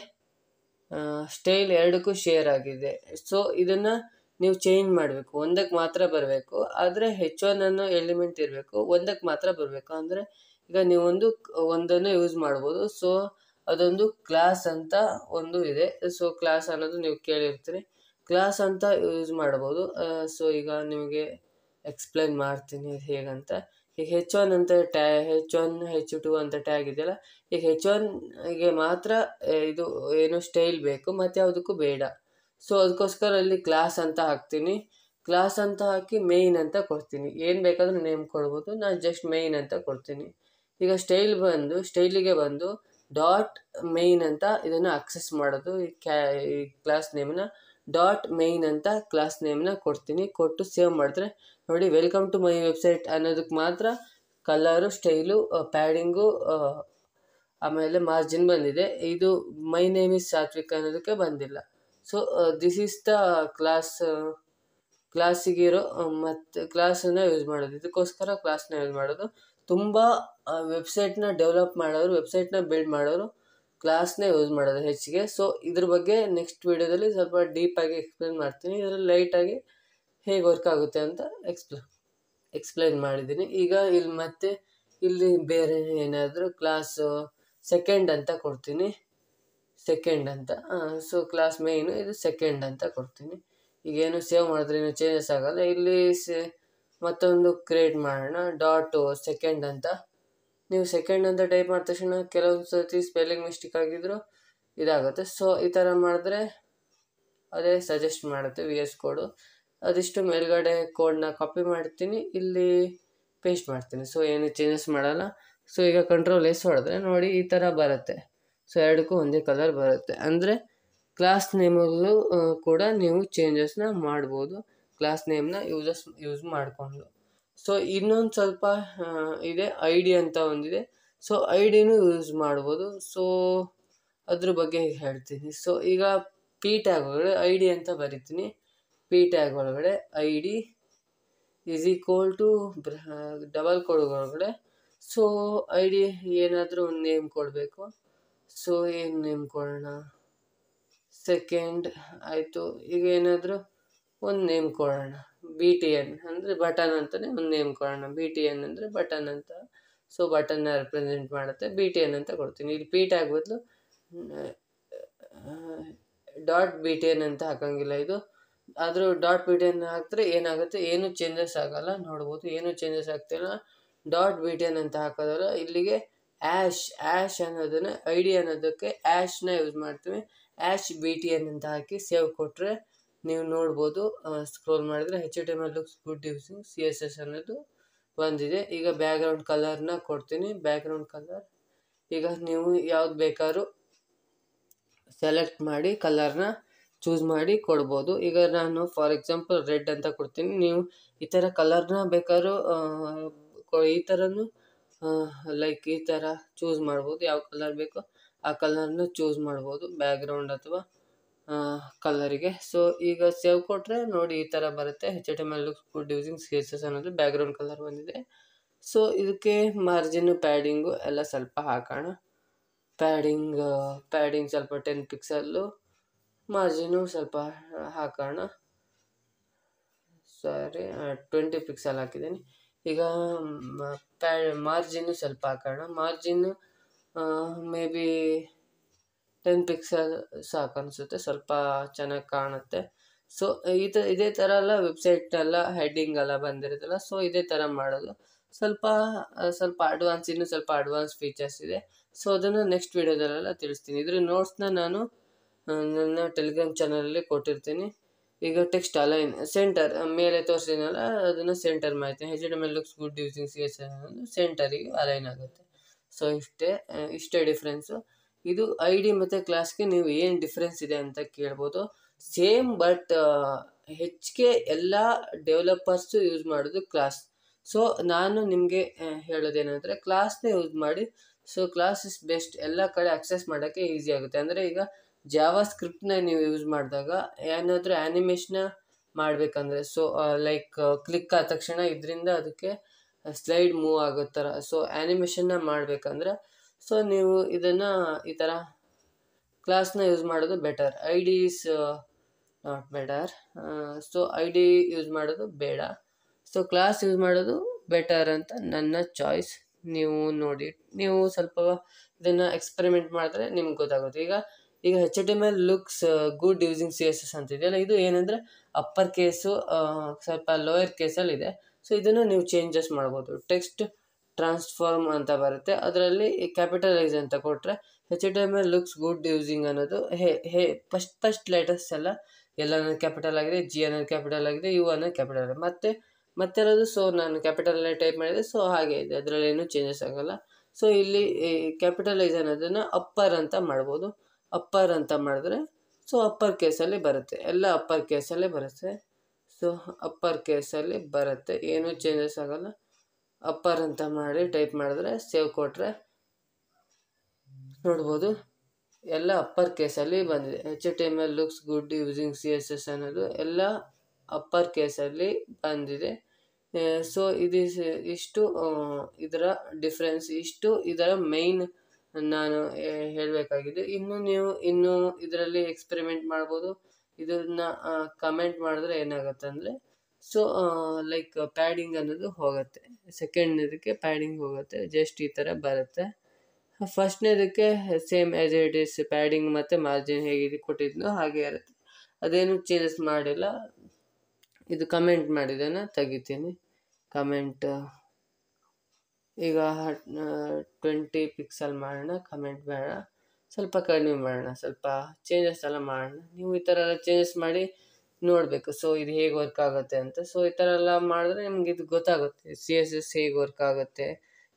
ಸ್ಟೈಲ್ ಎರಡಕ್ಕೂ ಶೇರ್ ಆಗಿದೆ. ಸೊ ಇದನ್ನು ನೀವು ಚೇಂಜ್ ಮಾಡಬೇಕು, ಒಂದಕ್ಕೆ ಮಾತ್ರ ಬರಬೇಕು. ಆದರೆ H1 ಅನ್ನೋ ಎಲಿಮೆಂಟ್ ಇರಬೇಕು, ಒಂದಕ್ಕೆ ಮಾತ್ರ ಬರಬೇಕು. ಅಂದರೆ ಈಗ ನೀವು ಒಂದನ್ನು ಯೂಸ್ ಮಾಡ್ಬೋದು. ಸೊ ಅದೊಂದು ಕ್ಲಾಸ್ ಅಂತ ಒಂದು ಇದೆ. ಸೊ ಕ್ಲಾಸ್ ಅನ್ನೋದು ನೀವು ಕೇಳಿರ್ತೀರಿ, ಕ್ಲಾಸ್ ಅಂತ ಯೂಸ್ ಮಾಡ್ಬೋದು. ಸೊ ಈಗ ನಿಮಗೆ ಎಕ್ಸ್ಪ್ಲೈನ್ ಮಾಡ್ತೀನಿ ಹೇಗಂತ. ಈಗ H1 ಅಂತ H1 H2 ಅಂತ ಟ್ಯಾಗ್ ಇದೆಯಲ್ಲ, ಈಗ H1ಗೆ ಮಾತ್ರ ಇದು ಏನು ಸ್ಟೈಲ್ ಬೇಕು, ಮತ್ತು ಯಾವುದಕ್ಕೂ ಬೇಡ. ಸೊ ಅದಕ್ಕೋಸ್ಕರ ಅಲ್ಲಿ ಕ್ಲಾಸ್ ಅಂತ ಹಾಕ್ತೀನಿ. ಕ್ಲಾಸ್ ಅಂತ ಹಾಕಿ ಮೇಯ್ನ್ ಅಂತ ಕೊಡ್ತೀನಿ. ಏನು ಬೇಕಾದರೂ ನೇಮ್ ಕೊಡ್ಬೋದು, ನಾನು ಜಸ್ಟ್ ಮೇಯ್ನ್ ಅಂತ ಕೊಡ್ತೀನಿ. ಈಗ ಸ್ಟೈಲಿಗೆ ಬಂದು ಡಾಟ್ ಮೇಯ್ನ್ ಅಂತ ಇದನ್ನು ಅಕ್ಸೆಸ್ ಮಾಡೋದು. ಈ ಕ್ಲಾಸ್ ನೇಮ್ನ ಡಾಟ್ ಮೇಯ್ನ್ ಅಂತ ಕ್ಲಾಸ್ ನೇಮ್ನ ಕೊಡ್ತೀನಿ. ಕೊಟ್ಟು ಸೇವ್ ಮಾಡಿದ್ರೆ ನೋಡಿ, ವೆಲ್ಕಮ್ ಟು ಮೈ ವೆಬ್ಸೈಟ್ ಅನ್ನೋದಕ್ಕೆ ಮಾತ್ರ ಕಲರು, ಸ್ಟೈಲು, ಪ್ಯಾಡಿಂಗು, ಆಮೇಲೆ ಮಾರ್ಜಿನ್ ಬಂದಿದೆ. ಇದು ಮೈ ನೇಮ್ ಇಸ್ ಸಾತ್ವಿಕ್ ಅನ್ನೋದಕ್ಕೆ ಬಂದಿಲ್ಲ. ಸೊ ದಿಸ್ ಈಸ್ ದ ಕ್ಲಾಸಿಗಿರೋ ಮತ್ತು ಕ್ಲಾಸನ್ನು ಯೂಸ್ ಮಾಡೋದು. ಇದಕ್ಕೋಸ್ಕರ ಕ್ಲಾಸ್ನ ಯೂಸ್ ಮಾಡೋದು. ತುಂಬ ವೆಬ್ಸೈಟ್ನ ಡೆವಲಪ್ ಮಾಡೋರು, ವೆಬ್ಸೈಟ್ನ ಬಿಲ್ಡ್ ಮಾಡೋರು ಕ್ಲಾಸ್ನೇ ಯೂಸ್ ಮಾಡೋದು ಹೆಚ್ಚಿಗೆ. ಸೊ ಇದ್ರ ಬಗ್ಗೆ ನೆಕ್ಸ್ಟ್ ವೀಡಿಯೋದಲ್ಲಿ ಸ್ವಲ್ಪ ಡೀಪಾಗಿ ಎಕ್ಸ್ಪ್ಲೇನ್ ಮಾಡ್ತೀನಿ. ಇದರಲ್ಲಿ ಲೈಟಾಗಿ ಹೇಗೆ ವರ್ಕ್ ಆಗುತ್ತೆ ಅಂತ ಎಕ್ಸ್ಪ್ಲೈನ್ ಮಾಡಿದ್ದೀನಿ. ಈಗ ಇಲ್ಲಿ ಬೇರೆ ಏನಾದರೂ ಕ್ಲಾಸು ಸೆಕೆಂಡ್ ಅಂತ ಕೊಡ್ತೀನಿ, ಸೆಕೆಂಡ್ ಅಂತ. ಸೊ ಕ್ಲಾಸ್ ಮೇಯ್ನು, ಇದು ಸೆಕೆಂಡ್ ಅಂತ ಕೊಡ್ತೀನಿ. ಈಗೇನು ಸೇವ್ ಮಾಡಿದ್ರೆ ಏನು ಚೇಂಜಸ್ ಆಗೋಲ್ಲ. ಇಲ್ಲಿ ಮತ್ತೊಂದು ಕ್ರಿಯೇಟ್ ಮಾಡೋಣ, ಡಾಟು ಸೆಕೆಂಡ್ ಅಂತ. ನೀವು ಸೆಕೆಂಡ್ ಅಂತ ಟೈಪ್ ಮಾಡಿದ ತಕ್ಷಣ ಕೆಲವೊಂದು ಸರ್ತಿ ಸ್ಪೆಲ್ಲಿಂಗ್ ಮಿಸ್ಟೇಕ್ ಆಗಿದ್ರು ಇದಾಗುತ್ತೆ. ಸೊ ಈ ಥರ ಮಾಡಿದ್ರೆ ಅದೇ ಸಜೆಸ್ಟ್ ಮಾಡುತ್ತೆ VS ಕೋಡು. ಅದಿಷ್ಟು ಮೇಲ್ಗಡೆ ಕೋಡ್ನ ಕಾಪಿ ಮಾಡ್ತೀನಿ, ಇಲ್ಲಿ ಪೇಸ್ಟ್ ಮಾಡ್ತೀನಿ. ಸೊ ಏನು ಚೇಂಜಸ್ ಮಾಡಲ್ಲ. ಸೊ ಈಗ Ctrl+S ಹೊಡೆದ್ರೆ ನೋಡಿ ಈ ಥರ ಬರುತ್ತೆ. ಸೊ ಎರಡಕ್ಕೂ ಒಂದೇ ಕಲರ್ ಬರುತ್ತೆ. ಅಂದರೆ ಕ್ಲಾಸ್ ನೇಮಲ್ಲೂ ಕೂಡ ನೀವು ಚೇಂಜಸ್ನ ಮಾಡ್ಬೋದು, ಕ್ಲಾಸ್ ನೇಮ್ನ ಯೂಸ್ ಮಾಡಿಕೊಂಡು. ಸೊ ಇನ್ನೊಂದು ಸ್ವಲ್ಪ ಇದೆ, ID ಅಂತ ಒಂದಿದೆ. ಸೊ IDನೂ ಯೂಸ್ ಮಾಡ್ಬೋದು. ಸೊ ಅದ್ರ ಬಗ್ಗೆ ಹೇಳ್ತೀನಿ. ಸೊ ಈಗ P ಟ್ಯಾಗ್ ಒಳಗಡೆ ID ಅಂತ ಬರಿತೀನಿ. P ಟ್ಯಾಗ್ ಒಳಗಡೆ ID = ಡಬಲ್ ಕೋಡ್ ಒಳಗಡೆ. ಸೊ ID ಏನಾದರೂ ಒಂದು ನೇಮ್ ಕೊಡಬೇಕು. ಸೊ ಏನು ನೇಮ್ ಕೊಡೋಣ, ಸೆಕೆಂಡ್ ಆಯಿತು. ಈಗ ಏನಾದರೂ ಒಂದು ನೇಮ್ ಕೊಡೋಣ, BTN ಅಂದರೆ ಬಟನ್ ಅಂತಲೇ ಒಂದು ನೇಮ್ ಕೊಡೋಣ. BTN ಅಂದರೆ ಬಟನ್ ಅಂತ. ಸೊ ಬಟನ್ನ ರೆಪ್ರೆಸೆಂಟ್ ಮಾಡುತ್ತೆ, BTN ಅಂತ ಕೊಡ್ತೀನಿ. ಇಲ್ಲಿ P ಟ್ಯಾಗ್ ಬದಲು .BTN ಅಂತ ಹಾಕೋಂಗಿಲ್ಲ ಇದು. ಆದರೂ .BTN ಹಾಕಿದ್ರೆ ಏನಾಗುತ್ತೆ, ಏನು ಚೇಂಜಸ್ ಆಗೋಲ್ಲ. ನೋಡ್ಬೋದು, ಏನು ಚೇಂಜಸ್ ಆಗ್ತಿಲ್ಲ. .BTN ಅಂತ ಹಾಕೋದಲ್ಲ, ಇಲ್ಲಿಗೆ ಆ್ಯಶ್ ಅನ್ನೋದನ್ನು ID ಅನ್ನೋದಕ್ಕೆ ಆ್ಯಶ್ನ ಯೂಸ್ ಮಾಡ್ತೀವಿ. #BTN ಅಂತ ಹಾಕಿ ಸೇವ್ ಕೊಟ್ಟರೆ ನೀವು ನೋಡ್ಬೋದು. ಸ್ಕ್ರೋಲ್ ಮಾಡಿದ್ರೆ HTML looks good using CSS ಅನ್ನೋದು ಬಂದಿದೆ. ಈಗ ಬ್ಯಾಕ್ಗ್ರೌಂಡ್ ಕಲರ್ನ ಕೊಡ್ತೀನಿ. ಬ್ಯಾಕ್ಗ್ರೌಂಡ್ ಕಲರ್ ಈಗ ನೀವು ಯಾವ್ದು ಬೇಕಾದ್ರೂ ಸೆಲೆಕ್ಟ್ ಮಾಡಿ ಕಲರ್ನ ಚೂಸ್ ಮಾಡಿ ಕೊಡ್ಬೋದು. ಈಗ ನಾನು ಫಾರ್ ಎಕ್ಸಾಂಪಲ್ ರೆಡ್ ಅಂತ ಕೊಡ್ತೀನಿ. ನೀವು ಈ ಥರ ಕಲರ್ನ ಬೇಕಾದ್ರೂ ಈ ಥರನೂ ಲೈಕ್ ಈ ಥರ ಚೂಸ್ ಮಾಡ್ಬೋದು. ಯಾವ ಕಲರ್ ಬೇಕೋ ಆ ಕಲರ್ನ ಚೂಸ್ ಮಾಡ್ಬೋದು, ಬ್ಯಾಕ್ಗ್ರೌಂಡ್ ಅಥವಾ ಕಲರಿಗೆ. ಸೊ ಈಗ ಸೇವ್ ಕೊಟ್ಟರೆ ನೋಡಿ ಈ ಥರ ಬರುತ್ತೆ. HTML looks good using CSS ಅನ್ನೋದು ಬ್ಯಾಕ್ಗ್ರೌಂಡ್ ಕಲರ್ ಬಂದಿದೆ. ಸೊ ಇದಕ್ಕೆ ಮಾರ್ಜಿನ್ನು, ಪ್ಯಾಡಿಂಗು ಎಲ್ಲ ಸ್ವಲ್ಪ ಹಾಕೋಣ. ಪ್ಯಾಡಿಂಗ್ ಸ್ವಲ್ಪ 10 ಪಿಕ್ಸಲ್ಲು, ಮಾರ್ಜಿನ್ನು ಸ್ವಲ್ಪ ಹಾಕೋಣ. ಸರಿ, 20 ಪಿಕ್ಸಲ್ ಹಾಕಿದ್ದೀನಿ. ಈಗ ಮಾರ್ಜಿನ್ನು ಸ್ವಲ್ಪ ಹಾಕೋಣ. ಮಾರ್ಜಿನ್ನು ಮೇ ಬಿ 10 ಪಿಕ್ಸಲ್ ಸಾಕು ಅನಿಸುತ್ತೆ, ಸ್ವಲ್ಪ ಚೆನ್ನಾಗಿ ಕಾಣುತ್ತೆ. ಸೊ ಇದೇ ಥರ ಎಲ್ಲ ವೆಬ್ಸೈಟ್ನೆಲ್ಲ ಹೆಡ್ಡಿಂಗ್ ಎಲ್ಲ ಬಂದಿರುತ್ತಲ್ಲ, ಸೊ ಇದೇ ಥರ ಮಾಡೋದು. ಸ್ವಲ್ಪ ಇನ್ನೂ ಸ್ವಲ್ಪ ಅಡ್ವಾನ್ಸ್ ಫೀಚರ್ಸ್ ಇದೆ. ಸೊ ಅದನ್ನು ನೆಕ್ಸ್ಟ್ ವೀಡಿಯೋದಲ್ಲೆಲ್ಲ ತಿಳಿಸ್ತೀನಿ. ಇದ್ರ ನೋಟ್ಸ್ನ ನಾನು ನನ್ನ ಟೆಲಿಗ್ರಾಮ್ ಚಾನಲಲ್ಲಿ ಕೊಟ್ಟಿರ್ತೀನಿ. ಈಗ ಟೆಕ್ಸ್ಟ್ ಅಲೈನ್ ಸೆಂಟರ್ ಮೇಲೆ ತೋರಿಸಿದ್ನಲ್ಲ, ಅದನ್ನು ಸೆಂಟರ್ ಮಾಡ್ತೀನಿ. HTML looks good using CSS ಅನ್ನೋದು ಸೆಂಟರಿಗೆ ಅಲೈನ್ ಆಗುತ್ತೆ. ಸೊ ಇಷ್ಟೇ ಡಿಫ್ರೆನ್ಸು. ಇದು ID ಮತ್ತು ಕ್ಲಾಸ್ಗೆ ನೀವು ಏನು ಡಿಫ್ರೆನ್ಸ್ ಇದೆ ಅಂತ ಕೇಳ್ಬೋದು. ಸೇಮ್, ಬಟ್ ಹೆಚ್ಚಿಗೆ ಎಲ್ಲ ಡೆವಲಪರ್ಸು ಯೂಸ್ ಮಾಡೋದು ಕ್ಲಾಸ್. ಸೊ ನಾನು ನಿಮಗೆ ಹೇಳೋದೇನೆಂದರೆ ಕ್ಲಾಸ್ನೇ ಯೂಸ್ ಮಾಡಿ. ಸೊ ಕ್ಲಾಸ್ ಇಸ್ ಬೆಸ್ಟ್, ಎಲ್ಲ ಕಡೆ ಅಕ್ಸೆಸ್ ಮಾಡೋಕ್ಕೆ ಈಸಿ ಆಗುತ್ತೆ. ಅಂದರೆ ಈಗ ಜಾವಾ ಸ್ಕ್ರಿಪ್ಟ್ನ ನೀವು ಯೂಸ್ ಮಾಡಿದಾಗ ಏನಾದರೂ ಆ್ಯನಿಮೇಷನ್ನ ಮಾಡಬೇಕಂದ್ರೆ, ಸೊ ಲೈಕ್ ಕ್ಲಿಕ್ ಆದ ತಕ್ಷಣ ಇದರಿಂದ ಅದಕ್ಕೆ ಸ್ಲೈಡ್ ಮೂವ್ ಆಗೋ ಥರ, ಸೊ ಆ್ಯನಿಮೇಷನ್ನ ಮಾಡಬೇಕಂದ್ರೆ ಸೊ ನೀವು ಇದನ್ನು ಈ ಥರ ಕ್ಲಾಸ್ನ ಯೂಸ್ ಮಾಡೋದು better. ID is not better. So I D use ಮಾಡೋದು ಬೇಡ. ಸೊ ಕ್ಲಾಸ್ ಯೂಸ್ ಮಾಡೋದು ಬೆಟರ್ ಅಂತ ನನ್ನ ಚಾಯ್ಸ್. ನೀವು ನೋಡಿ, ನೀವು ಸ್ವಲ್ಪ ಇದನ್ನು ಎಕ್ಸ್ಪೆರಿಮೆಂಟ್ ಮಾಡಿದ್ರೆ ನಿಮ್ಗೆ ಗೊತ್ತಾಗುತ್ತೆ. ಈಗ HTML looks good using CSS ಅಂತಿದೆಯಲ್ಲ, ಇದು ಏನಂದರೆ ಅಪ್ಪರ್ ಕೇಸು ಸ್ವಲ್ಪ ಲೋಯರ್ ಕೇಸಲ್ಲಿದೆ. ಸೊ ಇದನ್ನು ನೀವು ಚೇಂಜಸ್ ಮಾಡ್ಬೋದು. ಟೆಕ್ಸ್ಟ್ ಟ್ರಾನ್ಸ್ಫಾರ್ಮ್ ಅಂತ ಬರುತ್ತೆ, ಅದರಲ್ಲಿ ಕ್ಯಾಪಿಟಲೈಸ್ ಅಂತ ಕೊಟ್ಟರೆ HTML ಲುಕ್ಸ್ ಗುಡ್ ಯೂಸಿಂಗ್ ಅನ್ನೋದು ಫಸ್ಟ್ ಲೆಟರ್ಸ್ ಎಲ್ಲನೂ ಕ್ಯಾಪಿಟಲ್ ಆಗಿದೆ, G ಅನ್ನೋದು ಕ್ಯಾಪಿಟಲ್ ಆಗಿದೆ, U ಅನ್ನೋದು ಕ್ಯಾಪಿಟಲ್ ಆಗಿದೆ, ಮತ್ತೆಲ್ಲದು ಸೊ ನಾನು ಕ್ಯಾಪಿಟಲಲ್ಲೇ ಟೈಪ್ ಮಾಡಿದೆ. ಸೊ ಹಾಗೆ ಇದೆ, ಅದರಲ್ಲಿ ಏನೂ ಚೇಂಜಸ್ ಆಗೋಲ್ಲ. ಸೊ ಇಲ್ಲಿ ಕ್ಯಾಪಿಟಲೈಸ್ ಅನ್ನೋದನ್ನು ಅಪ್ಪರ್ ಅಂತ ಮಾಡ್ಬೋದು. ಅಪ್ಪರ್ ಅಂತ ಮಾಡಿದ್ರೆ ಸೊ ಅಪ್ಪರ್ ಕೇಸಲ್ಲಿ ಬರುತ್ತೆ, ಎಲ್ಲ ಅಪ್ಪರ್ ಕೇಸಲ್ಲೇ ಬರುತ್ತೆ. ಸೊ ಅಪ್ಪರ್ ಕೇಸಲ್ಲಿ ಬರುತ್ತೆ, ಏನೂ ಚೇಂಜಸ್ ಆಗೋಲ್ಲ. ಅಪ್ಪರ್ ಅಂತ ಮಾಡಿ ಟೈಪ್ ಮಾಡಿದ್ರೆ ಸೇವ್ ಕೊಟ್ಟರೆ ನೋಡ್ಬೋದು ಎಲ್ಲ ಅಪ್ಪರ್ ಕೇಸಲ್ಲಿ ಬಂದಿದೆ. HTML looks good using CSS ಅನ್ನೋದು ಎಲ್ಲ ಅಪ್ಪರ್ ಕೇಸಲ್ಲಿ ಬಂದಿದೆ. ಸೊ ಇಷ್ಟು ಇದರ ಡಿಫ್ರೆನ್ಸ್, ಇಷ್ಟು ಇದರ ಮೈನ್ ನಾನು ಹೇಳಬೇಕಾಗಿದೆ. ಇನ್ನೂ ಇದರಲ್ಲಿ ಎಕ್ಸ್ಪೆರಿಮೆಂಟ್ ಮಾಡ್ಬೋದು. ಇದನ್ನು ಕಮೆಂಟ್ ಮಾಡಿದ್ರೆ ಏನಾಗುತ್ತೆ ಅಂದರೆ ಸೊ ಲೈಕ್ ಪ್ಯಾಡಿಂಗ್ ಅನ್ನೋದು ಹೋಗುತ್ತೆ, ಸೆಕೆಂಡ್ನೇದಕ್ಕೆ ಪ್ಯಾಡಿಂಗ್ ಹೋಗುತ್ತೆ, ಜಸ್ಟ್ ಈ ಥರ ಬರುತ್ತೆ. ಫಸ್ಟ್ನೇದಕ್ಕೆ same as it is padding ಮತ್ತು ಮಾರ್ಜಿನ್ ಹೇಗೆ ಕೊಟ್ಟಿದ್ನೋ ಹಾಗೆ ಇರುತ್ತೆ, ಅದೇನು ಚೇಂಜಸ್ ಮಾಡಿಲ್ಲ. ಇದು ಕಮೆಂಟ್ ಮಾಡಿದ್ದನ್ನು ತೆಗಿತೀನಿ. ಕಮೆಂಟ್ ಈಗ 20 ಪಿಕ್ಸೆಲ್ ಮಾಡೋಣ, ಕಮೆಂಟ್ ಬೇಡ, ಸ್ವಲ್ಪ ಕಡಿಮೆ ಮಾಡೋಣ, ಸ್ವಲ್ಪ ಚೇಂಜಸ್ ಎಲ್ಲ ಮಾಡೋಣ. ನೀವು ಈ ಥರ ಎಲ್ಲ ಚೇಂಜಸ್ ಮಾಡಿ ನೋಡಬೇಕು, ಸೊ ಇದು ಹೇಗೆ ವರ್ಕ್ ಆಗುತ್ತೆ ಅಂತ. ಸೊ ಈ ಥರ ಎಲ್ಲ ಮಾಡಿದ್ರೆ ನಿಮ್ಗೆ ಇದು ಗೊತ್ತಾಗುತ್ತೆ CSS ಹೇಗೆ ವರ್ಕ್ ಆಗುತ್ತೆ,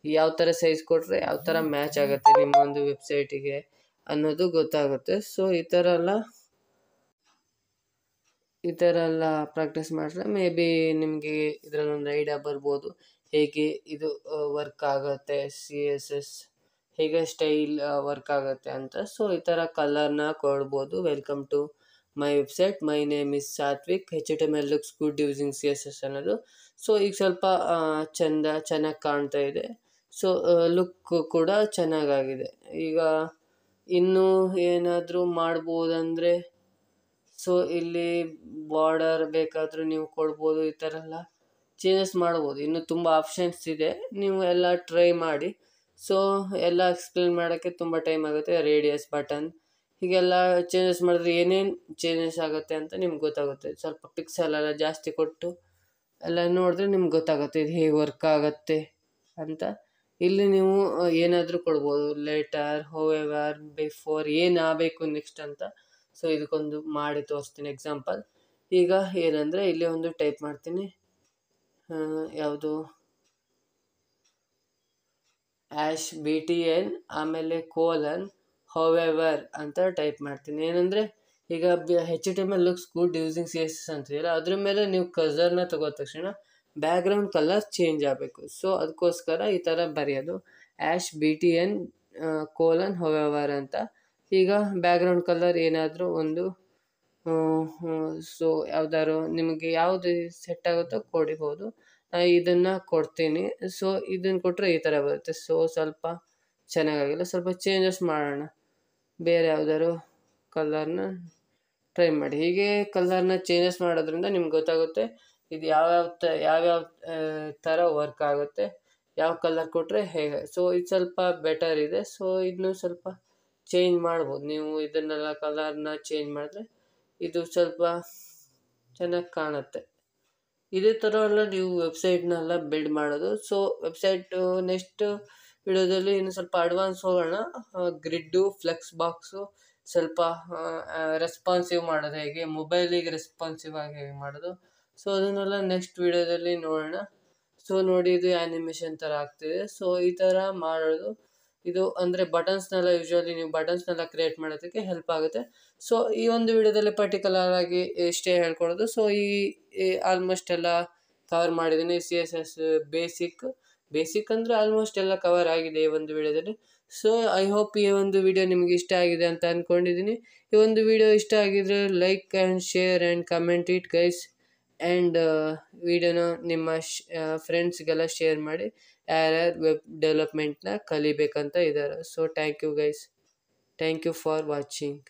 ಯಾವ ಥರ ಸೈಜ್ ಕೊಟ್ಟರೆ ಯಾವ ಥರ ಮ್ಯಾಚ್ ಆಗುತ್ತೆ ನಿಮ್ಮ ಒಂದು ವೆಬ್ಸೈಟಿಗೆ ಅನ್ನೋದು ಗೊತ್ತಾಗುತ್ತೆ. ಸೊ ಈ ಥರ ಎಲ್ಲ ಪ್ರಾಕ್ಟೀಸ್ ಮಾಡಿದ್ರೆ ಮೇ ಬಿ ನಿಮಗೆ ಇದರಲ್ಲೊಂದು ಐಡಿಯಾ ಬರ್ಬೋದು ಹೇಗೆ ಇದು ವರ್ಕ್ ಆಗುತ್ತೆ, CSS ಹೇಗೆ ಸ್ಟೈಲ್ ವರ್ಕ್ ಆಗುತ್ತೆ ಅಂತ. ಸೊ ಈ ಥರ ಕಲರ್ನ ಕೊಡ್ಬೋದು. Welcome to my website, my name is Satvik, HTML looks good using CSS ಅನ್ನೋದು. ಸೊ ಈಗ ಸ್ವಲ್ಪ ಚೆನ್ನಾಗಿ ಕಾಣ್ತಾ ಇದೆ. ಸೊ ಲುಕ್ ಕೂಡ ಚೆನ್ನಾಗಾಗಿದೆ. ಈಗ ಇನ್ನೂ ಏನಾದರೂ ಮಾಡ್ಬೋದಂದರೆ ಸೊ ಇಲ್ಲಿ ಬಾರ್ಡರ್ ಬೇಕಾದರೂ ನೀವು ಕೊಡ್ಬೋದು, ಈ ಥರ ಎಲ್ಲ ಚೇಂಜಸ್ ಮಾಡ್ಬೋದು. ಇನ್ನೂ ತುಂಬ ಆಪ್ಷನ್ಸ್ ಇದೆ, ನೀವು ಎಲ್ಲ ಟ್ರೈ ಮಾಡಿ. ಸೊ ಎಲ್ಲ ಎಕ್ಸ್ಪ್ಲೇನ್ ಮಾಡೋಕ್ಕೆ ತುಂಬ ಟೈಮ್ ಆಗುತ್ತೆ. ರೇಡಿಯಸ್ ಬಟನ್ ಹೀಗೆಲ್ಲ ಚೇಂಜಸ್ ಮಾಡಿದ್ರೆ ಏನೇನು ಚೇಂಜಸ್ ಆಗುತ್ತೆ ಅಂತ ನಿಮ್ಗೆ ಗೊತ್ತಾಗುತ್ತೆ. ಸ್ವಲ್ಪ ಪಿಕ್ಸೆಲ್ ಎಲ್ಲ ಜಾಸ್ತಿ ಕೊಟ್ಟು ಎಲ್ಲ ನೋಡಿದ್ರೆ ನಿಮ್ಗೆ ಗೊತ್ತಾಗುತ್ತೆ ಇದು ಹೇಗೆ ವರ್ಕ್ ಆಗುತ್ತೆ ಅಂತ. ಇಲ್ಲಿ ನೀವು ಏನಾದರೂ ಕೊಡ್ಬೋದು, ಲೇಟರ್, ಹೌಎವರ್, ಬಿಫೋರ್, ಏನು ಆಗಬೇಕು ನೆಕ್ಸ್ಟ್ ಅಂತ. ಸೊ ಇದಕ್ಕೊಂದು ಮಾಡಿ ತೋರಿಸ್ತೀನಿ ಎಕ್ಸಾಂಪಲ್. ಈಗ ಏನಂದರೆ ಇಲ್ಲಿ ಒಂದು ಟೈಪ್ ಮಾಡ್ತೀನಿ, ಯಾವುದು #BTN ಆಮೇಲೆ ಕೋಲನ್ ಹೌಎವರ್ ಅಂತ ಟೈಪ್ ಮಾಡ್ತೀನಿ. ಏನಂದರೆ ಈಗ HTML looks good using CSS ಅಂತಿದೆಯಲ್ಲ, ಅದ್ರ ಮೇಲೆ ನೀವು ಕರ್ಸರ್ನ ತಗೋದ ತಕ್ಷಣ ಬ್ಯಾಕ್ಗ್ರೌಂಡ್ ಕಲರ್ ಚೇಂಜ್ ಆಗಬೇಕು. ಸೊ ಅದಕ್ಕೋಸ್ಕರ ಈ ಥರ ಬರೆಯೋದು #BTN ಕೋಲನ್ ಹೌಎವರ್ ಅಂತ. ಈಗ ಬ್ಯಾಕ್ಗ್ರೌಂಡ್ ಕಲರ್ ಏನಾದರೂ ಒಂದು ಸೊ ಯಾವ್ದಾದ್ರು ನಿಮಗೆ ಯಾವುದು ಸೆಟ್ ಆಗುತ್ತೋ ಕೊಡ್ಬೋದು. ಇದನ್ನು ಕೊಡ್ತೀನಿ. ಸೊ ಇದನ್ನು ಕೊಟ್ಟರೆ ಈ ಥರ ಬರುತ್ತೆ. ಸೊ ಸ್ವಲ್ಪ ಚೆನ್ನಾಗಾಗಿಲ್ಲ, ಸ್ವಲ್ಪ ಚೇಂಜಸ್ ಮಾಡೋಣ, ಬೇರೆ ಯಾವ್ದಾದ್ರು ಕಲರ್ನ ಟ್ರೈ ಮಾಡಿ. ಹೀಗೆ ಕಲರ್ನ ಚೇಂಜಸ್ ಮಾಡೋದ್ರಿಂದ ನಿಮ್ಗೆ ಗೊತ್ತಾಗುತ್ತೆ ಇದು ಯಾವ್ಯಾವ ಥರ ವರ್ಕ್ ಆಗುತ್ತೆ, ಯಾವ ಕಲರ್ ಕೊಟ್ಟರೆ ಹೇಗೆ. ಸೊ ಇದು ಸ್ವಲ್ಪ ಬೆಟರ್ ಇದೆ. ಸೊ ಇದನ್ನು ಸ್ವಲ್ಪ ಚೇಂಜ್ ಮಾಡ್ಬೋದು ನೀವು. ಇದನ್ನೆಲ್ಲ ಕಲರ್ನ ಚೇಂಜ್ ಮಾಡಿದ್ರೆ ಇದು ಸ್ವಲ್ಪ ಚೆನ್ನಾಗಿ ಕಾಣುತ್ತೆ. ಇದೇ ಥರ ಎಲ್ಲ ನೀವು ವೆಬ್ಸೈಟ್ನೆಲ್ಲ ಬಿಲ್ಡ್ ಮಾಡೋದು. ಸೊ ವೆಬ್ಸೈಟು ನೆಕ್ಸ್ಟ್ ವಿಡಿಯೋದಲ್ಲಿ ಇನ್ನು ಸ್ವಲ್ಪ ಅಡ್ವಾನ್ಸ್ ಹೋಗೋಣ. ಗ್ರಿಡ್ಡು, ಫ್ಲೆಕ್ಸ್ ಬಾಕ್ಸು, ಸ್ವಲ್ಪ ರೆಸ್ಪಾನ್ಸಿವ್ ಮಾಡೋದು ಹೇಗೆ, ಮೊಬೈಲಿಗೆ ರೆಸ್ಪಾನ್ಸಿವ್ ಆಗಿ ಹೇಗೆ ಮಾಡೋದು, ಸೊ ಅದನ್ನೆಲ್ಲ ನೆಕ್ಸ್ಟ್ ವಿಡಿಯೋದಲ್ಲಿ ನೋಡೋಣ. ಸೊ ನೋಡಿ, ಇದು ಆ್ಯನಿಮೇಷನ್ ಥರ ಆಗ್ತಿದೆ. ಸೊ ಈ ಥರ ಮಾಡೋದು ಇದು ಅಂದರೆ ಬಟನ್ಸ್ನೆಲ್ಲ ಯೂಶ್ವಲಿ ನೀವು ಬಟನ್ಸ್ನೆಲ್ಲ ಕ್ರಿಯೇಟ್ ಮಾಡೋದಕ್ಕೆ ಹೆಲ್ಪ್ ಆಗುತ್ತೆ. ಸೊ ಈ ಒಂದು ವಿಡಿಯೋದಲ್ಲಿ ಪರ್ಟಿಕ್ಯುಲರ್ ಆಗಿ ಇಷ್ಟೇ ಹೇಳ್ಕೊಡೋದು. ಸೊ ಈ ಆಲ್ಮೋಸ್ಟ್ ಎಲ್ಲ ಕವರ್ ಮಾಡಿದ್ದೀನಿ. CSS ಬೇಸಿಕ್ ಅಂದರೆ ಆಲ್ಮೋಸ್ಟ್ ಎಲ್ಲ ಕವರ್ ಆಗಿದೆ ಈ ಒಂದು ವಿಡಿಯೋದಲ್ಲಿ. ಸೊ ಐ ಹೋಪ್ ಈ ಒಂದು ವಿಡಿಯೋ ನಿಮಗೆ ಇಷ್ಟ ಆಗಿದೆ ಅಂತ ಅಂದ್ಕೊಂಡಿದ್ದೀನಿ. ಈ ಒಂದು ವಿಡಿಯೋ ಇಷ್ಟ ಆಗಿದ್ರೆ like and share and comment it guys. And ವಿಡಿಯೋನ ನಿಮ್ಮ ಫ್ರೆಂಡ್ಸ್ಗೆಲ್ಲ ಶೇರ್ ಮಾಡಿ, ಯಾರ್ಯಾರು ವೆಬ್ ಡೆವಲಪ್ಮೆಂಟ್ನ ಕಲಿಬೇಕಂತ ಇದ್ದಾರೆ. So thank you guys, thank you for watching.